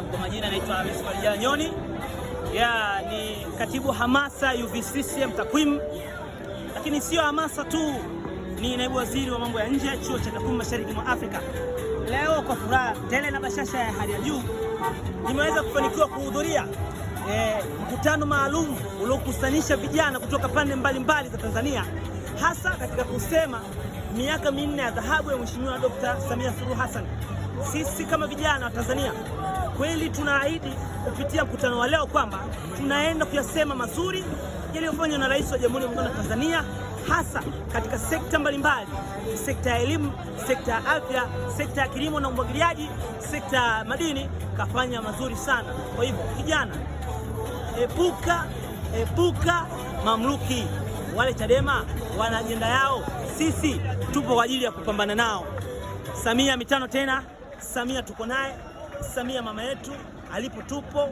Kwa majina naitwa Hamisi Farijala Nyoni. Ni katibu hamasa UVCCM takwimu. Lakini sio hamasa tu, ni naibu waziri wa mambo ya nje chuo cha takwimu Mashariki mwa Afrika. Leo kwa furaha tele na bashasha ya hali ya juu nimeweza kufanikiwa kuhudhuria mkutano maalum uliokusanyisha vijana kutoka pande mbalimbali za Tanzania, hasa katika kusema miaka minne ya dhahabu ya Mheshimiwa Dr. Samia Suluhu Hassan. Sisi kama vijana wa Tanzania kweli tunaahidi kupitia mkutano wa leo kwamba tunaenda kuyasema mazuri yaliyofanywa na Rais wa Jamhuri ya Muungano wa Tanzania, hasa katika sekta mbalimbali: sekta ya elimu, sekta ya afya, sekta ya kilimo na umwagiliaji, sekta ya madini. Kafanya mazuri sana. Kwa hivyo kijana, epuka mamluki. Wale Chadema wana ajenda yao, sisi tupo kwa ajili ya kupambana nao. Samia mitano tena, Samia tuko naye, Samia mama yetu, alipo tupo.